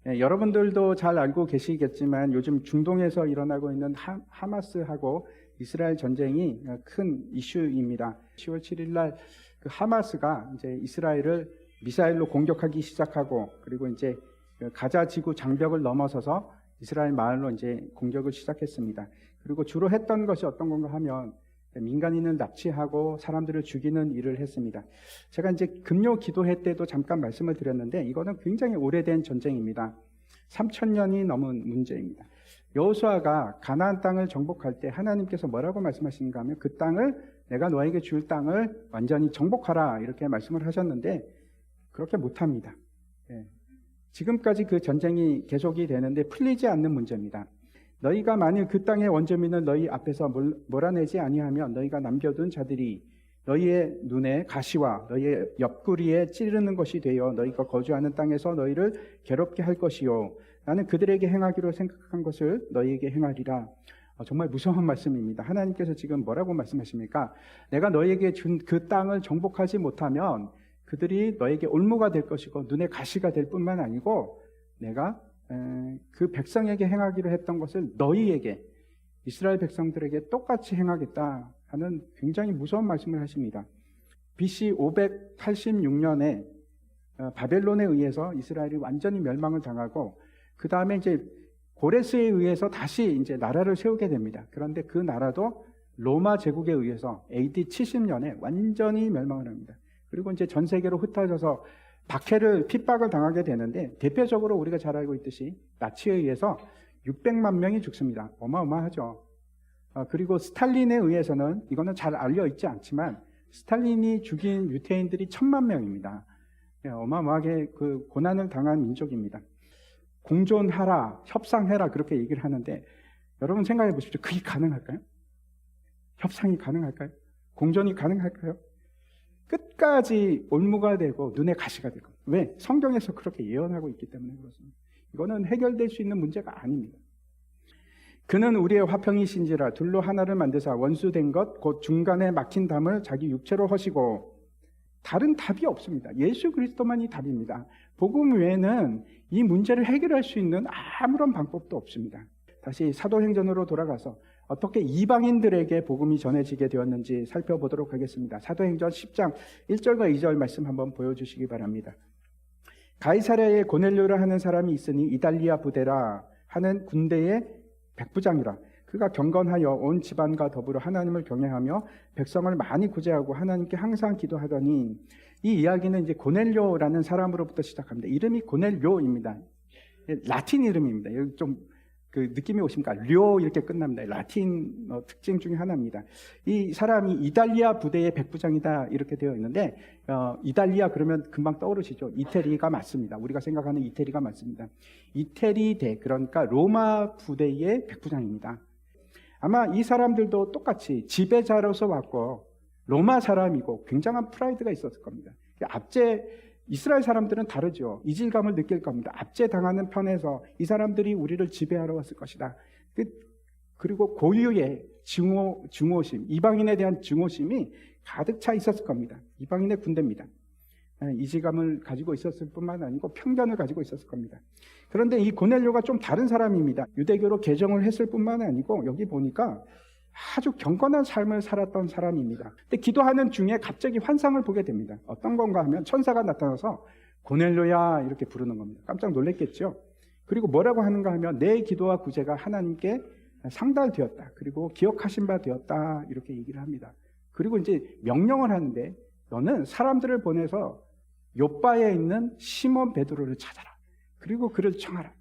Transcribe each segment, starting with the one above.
여러분들도 잘 알고 계시겠지만 요즘 중동에서 일어나고 있는 하마스하고 이스라엘 전쟁이 큰 이슈입니다. 10월 7일 날 그 하마스가 이제 이스라엘을 미사일로 공격하기 시작하고, 그리고 이제 가자 지구 장벽을 넘어서서 이스라엘 마을로 이제 공격을 시작했습니다. 그리고 주로 했던 것이 어떤 건가 하면 민간인을 납치하고 사람들을 죽이는 일을 했습니다. 제가 이제 금요 기도회 때도 잠깐 말씀을 드렸는데, 이거는 굉장히 오래된 전쟁입니다. 3000년이 넘은 문제입니다. 여호수아가 가나안 땅을 정복할 때 하나님께서 뭐라고 말씀하시는가 하면, 그 땅을 내가 너에게 줄 땅을 완전히 정복하라 이렇게 말씀을 하셨는데, 그렇게 못합니다. 지금까지 그 전쟁이 계속이 되는데 풀리지 않는 문제입니다. 너희가 만일 그 땅의 원주민을 너희 앞에서 몰아내지 아니하면 너희가 남겨둔 자들이 너희의 눈에 가시와 너희의 옆구리에 찌르는 것이 되어 너희가 거주하는 땅에서 너희를 괴롭게 할 것이요, 나는 그들에게 행하기로 생각한 것을 너희에게 행하리라. 정말 무서운 말씀입니다. 하나님께서 지금 뭐라고 말씀하십니까? 내가 너희에게 준 그 땅을 정복하지 못하면 그들이 너에게 올무가 될 것이고 눈에 가시가 될 뿐만 아니고, 내가 그 백성에게 행하기로 했던 것을 너희에게, 이스라엘 백성들에게 똑같이 행하겠다 하는 굉장히 무서운 말씀을 하십니다. BC 586년에 바벨론에 의해서 이스라엘이 완전히 멸망을 당하고, 그 다음에 이제 고레스에 의해서 다시 이제 나라를 세우게 됩니다. 그런데 그 나라도 로마 제국에 의해서 AD 70년에 완전히 멸망을 합니다. 그리고 이제 전 세계로 흩어져서 박해를, 핍박을 당하게 되는데, 대표적으로 우리가 잘 알고 있듯이 나치에 의해서 600만 명이 죽습니다. 어마어마하죠. 그리고 스탈린에 의해서는, 이거는 잘 알려 있지 않지만 스탈린이 죽인 유태인들이 1000만 명입니다. 어마어마하게 그 고난을 당한 민족입니다. 공존하라, 협상해라 그렇게 얘기를 하는데, 여러분 생각해 보십시오. 그게 가능할까요? 협상이 가능할까요? 공존이 가능할까요? 끝까지 올무가 되고 눈에 가시가 되고. 왜? 성경에서 그렇게 예언하고 있기 때문에 그렇습니다. 이거는 해결될 수 있는 문제가 아닙니다. 그는 우리의 화평이신지라 둘로 하나를 만드사 원수된 것 곧 중간에 막힌 담을 자기 육체로 허시고. 다른 답이 없습니다. 예수 그리스도만이 답입니다. 복음 외에는 이 문제를 해결할 수 있는 아무런 방법도 없습니다. 다시 사도행전으로 돌아가서 어떻게 이방인들에게 복음이 전해지게 되었는지 살펴보도록 하겠습니다. 사도행전 10장 1절과 2절 말씀 한번 보여주시기 바랍니다. 가이사랴에 고넬료라 하는 사람이 있으니 이달리아 부대라 하는 군대의 백부장이라. 그가 경건하여 온 집안과 더불어 하나님을 경외하며 백성을 많이 구제하고 하나님께 항상 기도하더니. 이 이야기는 이제 고넬료라는 사람으로부터 시작합니다. 이름이 고넬료입니다. 라틴 이름입니다. 여기 좀 그 느낌이 오십니까? 료 이렇게 끝납니다. 라틴 특징 중에 하나입니다. 이 사람이 이달리아 부대의 백부장이다 이렇게 되어 있는데, 이달리아 그러면 금방 떠오르시죠? 이태리가 맞습니다. 우리가 생각하는 이태리가 맞습니다. 이태리대, 그러니까 로마 부대의 백부장입니다. 아마 이 사람들도 똑같이 지배자로서 왔고 로마 사람이고 굉장한 프라이드가 있었을 겁니다. 이스라엘 사람들은 다르죠. 이질감을 느낄 겁니다. 압제당하는 편에서 이 사람들이 우리를 지배하러 왔을 것이다. 그리고 고유의 증오심, 이방인에 대한 증오심이 가득 차 있었을 겁니다. 이방인의 군대입니다. 이질감을 가지고 있었을 뿐만 아니고 편견을 가지고 있었을 겁니다. 그런데 이 고넬료가 좀 다른 사람입니다. 유대교로 개종을 했을 뿐만 아니고 여기 보니까 아주 경건한 삶을 살았던 사람입니다. 근데 기도하는 중에 갑자기 환상을 보게 됩니다. 어떤 건가 하면 천사가 나타나서 고넬료야 이렇게 부르는 겁니다. 깜짝 놀랐겠죠. 그리고 뭐라고 하는가 하면 내 기도와 구제가 하나님께 상달되었다. 그리고 기억하신 바 되었다. 이렇게 얘기를 합니다. 그리고 이제 명령을 하는데, 너는 사람들을 보내서 요바에 있는 시몬 베드로를 찾아라. 그리고 그를 청하라.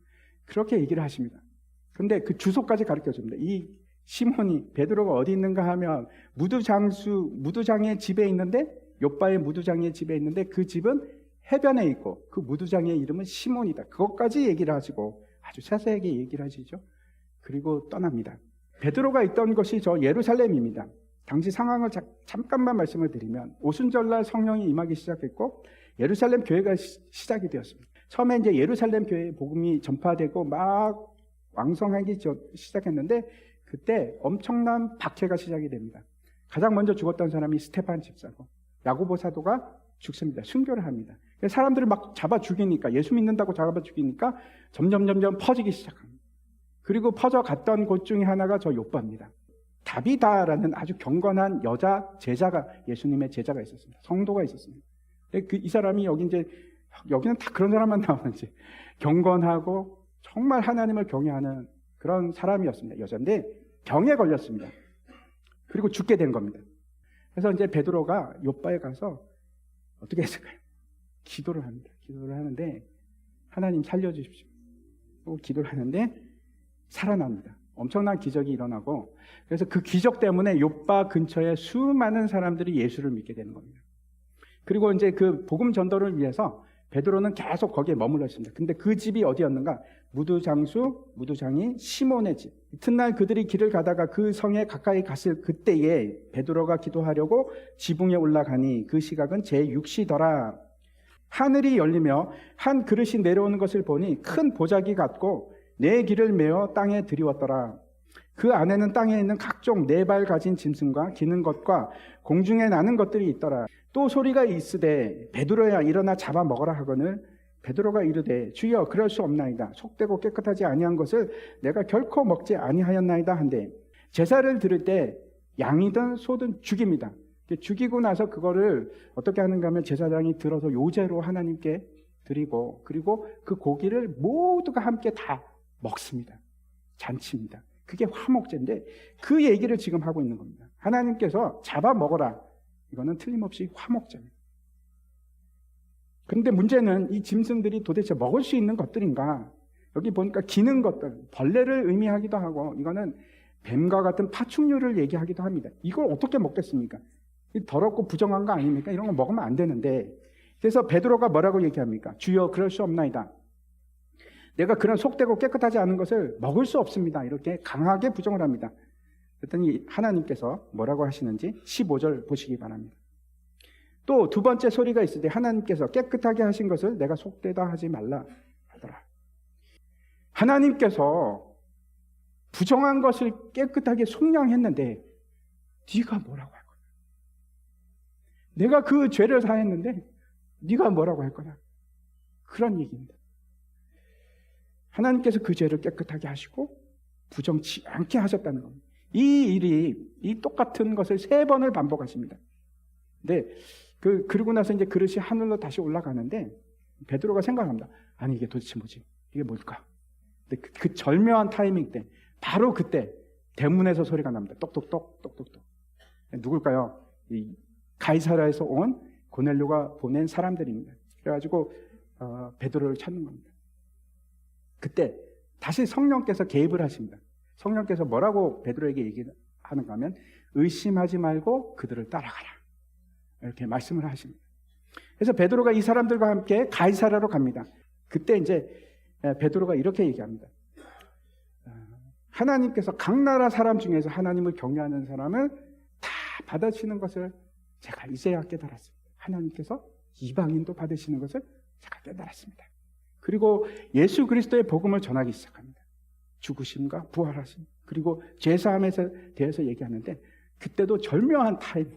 그렇게 얘기를 하십니다. 그런데 그 주소까지 가르쳐 줍니다. 이 시몬이, 베드로가 어디 있는가 하면 무두장의 집에 있는데, 요바의 무두장의 집에 있는데 그 집은 해변에 있고 그 무두장의 이름은 시몬이다. 그것까지 얘기를 하시고 아주 자세하게 얘기를 하시죠. 그리고 떠납니다. 베드로가 있던 것이 저 예루살렘입니다. 당시 상황을 잠깐만 말씀을 드리면, 오순절날 성령이 임하기 시작했고 예루살렘 교회가 시작이 되었습니다. 처음에 이제 예루살렘 교회의 복음이 전파되고 막 왕성하기 시작했는데, 그때 엄청난 박해가 시작이 됩니다. 가장 먼저 죽었던 사람이 스테반 집사고, 야고보 사도가 죽습니다. 순교를 합니다. 사람들을 막 잡아 죽이니까, 예수 믿는다고 잡아 죽이니까 점점 퍼지기 시작합니다. 그리고 퍼져갔던 곳 중에 하나가 저 욥바입니다. 다비다라는 아주 경건한 여자 제자가, 예수님의 제자가 있었습니다. 성도가 있었습니다. 이 사람이 여기는 다 그런 사람만 나오는지, 경건하고 정말 하나님을 경외하는 그런 사람이었습니다. 여자인데 병에 걸렸습니다. 그리고 죽게 된 겁니다. 그래서 이제 베드로가 욥바에 가서 어떻게 했을까요? 기도를 합니다. 기도를 하는데, 하나님 살려주십시오. 기도를 하는데 살아납니다. 엄청난 기적이 일어나고, 그래서 그 기적 때문에 욥바 근처에 수많은 사람들이 예수를 믿게 되는 겁니다. 그리고 이제 그 복음 전도를 위해서 베드로는 계속 거기에 머물러 있습니다. 근데 그 집이 어디였는가? 무두장이 시몬의 집. 이튿날 그들이 길을 가다가 그 성에 가까이 갔을 그때에 베드로가 기도하려고 지붕에 올라가니 그 시각은 제6시더라. 하늘이 열리며 한 그릇이 내려오는 것을 보니 큰 보자기 같고 네 길을 메어 땅에 들이웠더라. 그 안에는 땅에 있는 각종 네 발 가진 짐승과 기는 것과 공중에 나는 것들이 있더라. 또 소리가 있으되 베드로야 일어나 잡아 먹어라 하거늘 베드로가 이르되 주여 그럴 수 없나이다. 속되고 깨끗하지 아니한 것을 내가 결코 먹지 아니하였나이다 한데, 제사를 드릴 때 양이든 소든 죽입니다. 죽이고 나서 그거를 어떻게 하는가 하면 제사장이 들어서 요제로 하나님께 드리고, 그리고 그 고기를 모두가 함께 다 먹습니다. 잔치입니다. 그게 화목제인데 그 얘기를 지금 하고 있는 겁니다. 하나님께서 잡아 먹어라. 이거는 틀림없이 화목제입니다. 그런데 문제는 이 짐승들이 도대체 먹을 수 있는 것들인가? 여기 보니까 기는 것들, 벌레를 의미하기도 하고, 이거는 뱀과 같은 파충류를 얘기하기도 합니다. 이걸 어떻게 먹겠습니까? 더럽고 부정한 거 아닙니까? 이런 거 먹으면 안 되는데. 그래서 베드로가 뭐라고 얘기합니까? 주여 그럴 수 없나이다. 내가 그런 속되고 깨끗하지 않은 것을 먹을 수 없습니다. 이렇게 강하게 부정을 합니다. 그랬더니 하나님께서 뭐라고 하시는지 15절 보시기 바랍니다. 또 두 번째 소리가 있을 때 하나님께서 깨끗하게 하신 것을 내가 속되다 하지 말라 하더라. 하나님께서 부정한 것을 깨끗하게 속량했는데 네가 뭐라고 할 거냐? 내가 그 죄를 사했는데 네가 뭐라고 할 거냐? 그런 얘기입니다. 하나님께서 그 죄를 깨끗하게 하시고 부정치 않게 하셨다는 겁니다. 이 똑같은 것을 3번을 반복하십니다. 근데 그러고 나서 이제 그릇이 하늘로 다시 올라가는데 베드로가 생각합니다. 아니 이게 도대체 뭐지? 이게 뭘까? 근데 그 절묘한 타이밍 때, 바로 그때 대문에서 소리가 납니다. 똑똑똑. 누굴까요? 이 가이사랴에서 온 고넬료가 보낸 사람들입니다. 그래가지고 베드로를 찾는 겁니다. 그때 다시 성령께서 개입을 하십니다. 성령께서 뭐라고 베드로에게 얘기하는가 하면 의심하지 말고 그들을 따라가라. 이렇게 말씀을 하십니다. 그래서 베드로가 이 사람들과 함께 가이사랴로 갑니다. 그때 이제 베드로가 이렇게 얘기합니다. 하나님께서 각 나라 사람 중에서 하나님을 경외하는 사람을 다 받아주시는 것을 제가 이제야 깨달았습니다. 하나님께서 이방인도 받으시는 것을 제가 깨달았습니다. 그리고 예수 그리스도의 복음을 전하기 시작합니다. 죽으심과 부활하심, 그리고 죄사함에 대해서 얘기하는데, 그때도 절묘한 타이밍,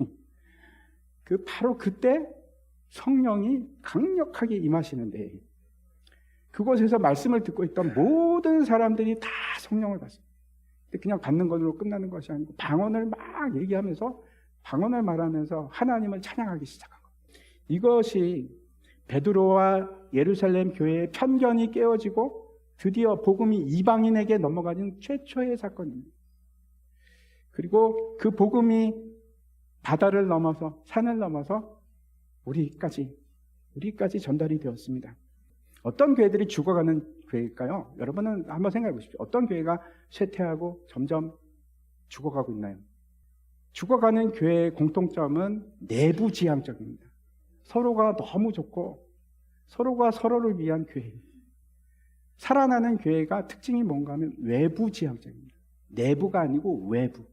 바로 그때 성령이 강력하게 임하시는데, 그곳에서 말씀을 듣고 있던 모든 사람들이 다 성령을 받습니다. 그냥 받는 것으로 끝나는 것이 아니고 방언을 막 얘기하면서, 방언을 말하면서 하나님을 찬양하기 시작한 겁니다. 이것이 베드로와 예루살렘 교회의 편견이 깨어지고 드디어 복음이 이방인에게 넘어가는 최초의 사건입니다. 그리고 그 복음이 바다를 넘어서, 산을 넘어서 우리까지 전달이 되었습니다. 어떤 교회들이 죽어가는 교회일까요? 여러분은 한번 생각해 보십시오. 어떤 교회가 쇠퇴하고 점점 죽어가고 있나요? 죽어가는 교회의 공통점은 내부지향적입니다. 서로가 너무 좋고 서로가 서로를 위한 교회입니다. 살아나는 교회가 특징이 뭔가 하면 외부지향적입니다. 내부가 아니고 외부.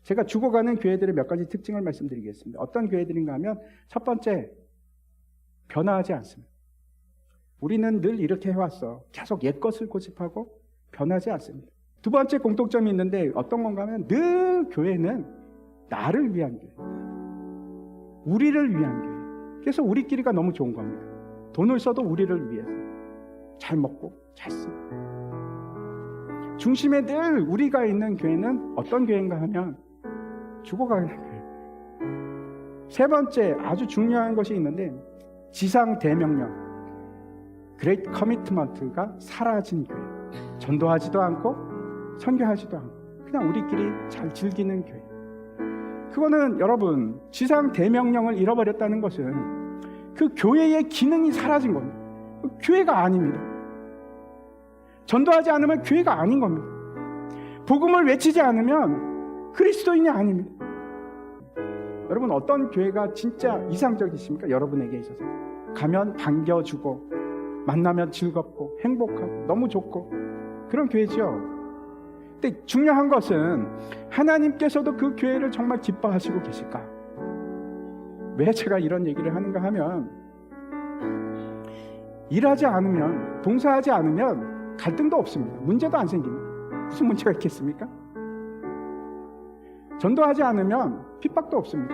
제가 죽어가는 교회들의 몇 가지 특징을 말씀드리겠습니다. 어떤 교회들인가 하면, 첫 번째, 변화하지 않습니다. 우리는 늘 이렇게 해왔어. 계속 옛것을 고집하고 변하지 않습니다. 두 번째 공통점이 있는데 어떤 건가 하면, 늘 교회는 나를 위한 교회, 우리를 위한 교회, 그래서 우리끼리가 너무 좋은 겁니다. 돈을 써도 우리를 위해서 잘 먹고 잘 쓰고. 중심에 늘 우리가 있는 교회는 어떤 교회인가 하면 죽어가는 교회. 세 번째 아주 중요한 것이 있는데 지상 대명령, 그레이트 커미트먼트가 사라진 교회. 전도하지도 않고 선교하지도 않고 그냥 우리끼리 잘 즐기는 교회. 그거는 여러분, 지상 대명령을 잃어버렸다는 것은 그 교회의 기능이 사라진 겁니다. 교회가 아닙니다. 전도하지 않으면 교회가 아닌 겁니다. 복음을 외치지 않으면 그리스도인이 아닙니다. 여러분, 어떤 교회가 진짜 이상적이십니까? 여러분에게 있어서 가면 반겨주고 만나면 즐겁고 행복하고 너무 좋고 그런 교회죠. 근데 중요한 것은 하나님께서도 그 교회를 정말 기뻐하시고 계실까? 왜 제가 이런 얘기를 하는가 하면, 일하지 않으면, 봉사하지 않으면 갈등도 없습니다. 문제도 안 생깁니다. 무슨 문제가 있겠습니까? 전도하지 않으면 핍박도 없습니다.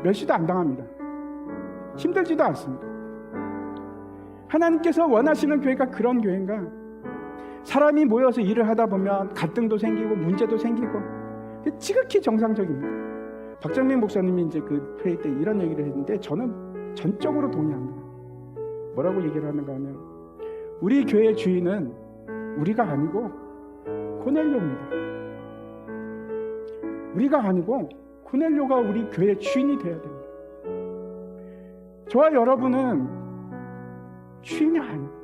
멸시도 안 당합니다. 힘들지도 않습니다. 하나님께서 원하시는 교회가 그런 교회인가? 사람이 모여서 일을 하다 보면 갈등도 생기고 문제도 생기고 지극히 정상적입니다. 박정민 목사님이 이제 그 회의 때 이런 얘기를 했는데 저는 전적으로 동의합니다. 뭐라고 얘기를 하는가 하면, 우리 교회 주인은 우리가 아니고 고넬료입니다. 우리가 아니고 고넬료가 우리 교회 주인이 되어야 됩니다. 저와 여러분은 주인이 아닙니다.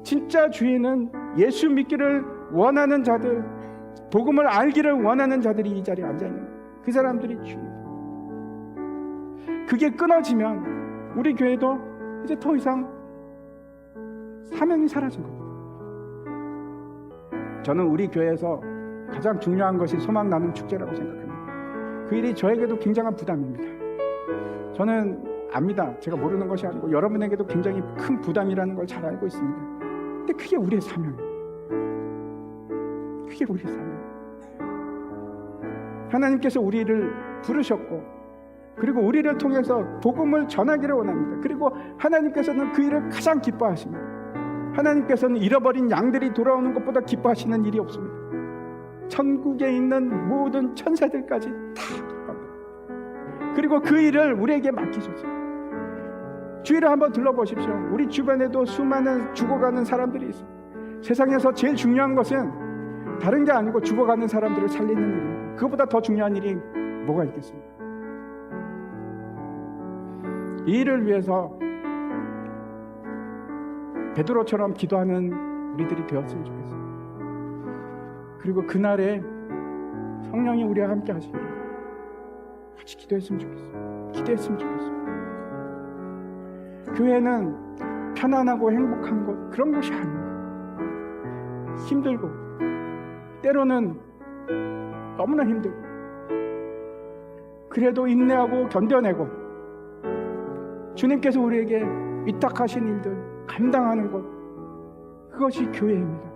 진짜 주인은 예수 믿기를 원하는 자들, 복음을 알기를 원하는 자들이 이 자리에 앉아있는 거예요. 그 사람들이 주인입니다. 그게 끊어지면 우리 교회도 이제 더 이상 사명이 사라진 겁니다. 저는 우리 교회에서 가장 중요한 것이 소망 나눔 축제라고 생각합니다. 그 일이 저에게도 굉장한 부담입니다. 저는 압니다. 제가 모르는 것이 아니고 여러분에게도 굉장히 큰 부담이라는 걸 잘 알고 있습니다. 근데 그게 우리의 사명이에요. 그게 우리의 사명이에요. 하나님께서 우리를 부르셨고, 그리고 우리를 통해서 복음을 전하기를 원합니다. 그리고 하나님께서는 그 일을 가장 기뻐하십니다. 하나님께서는 잃어버린 양들이 돌아오는 것보다 기뻐하시는 일이 없습니다. 천국에 있는 모든 천사들까지 다 기뻐합니다. 그리고 그 일을 우리에게 맡기셨어요. 주위를 한번 둘러보십시오. 우리 주변에도 수많은 죽어가는 사람들이 있습니다. 세상에서 제일 중요한 것은 다른 게 아니고 죽어가는 사람들을 살리는 일입니다. 그것보다 더 중요한 일이 뭐가 있겠습니까? 이 일을 위해서 베드로처럼 기도하는 우리들이 되었으면 좋겠어요. 그리고 그날에 성령이 우리와 함께 하시기를 같이 기도했으면 좋겠어요. 기도했으면 좋겠어요. 교회는 편안하고 행복한 곳, 그런 곳이 아닙니다. 힘들고 때로는 너무나 힘들고, 그래도 인내하고 견뎌내고 주님께서 우리에게 위탁하신 일들 감당하는 것, 그것이 교회입니다.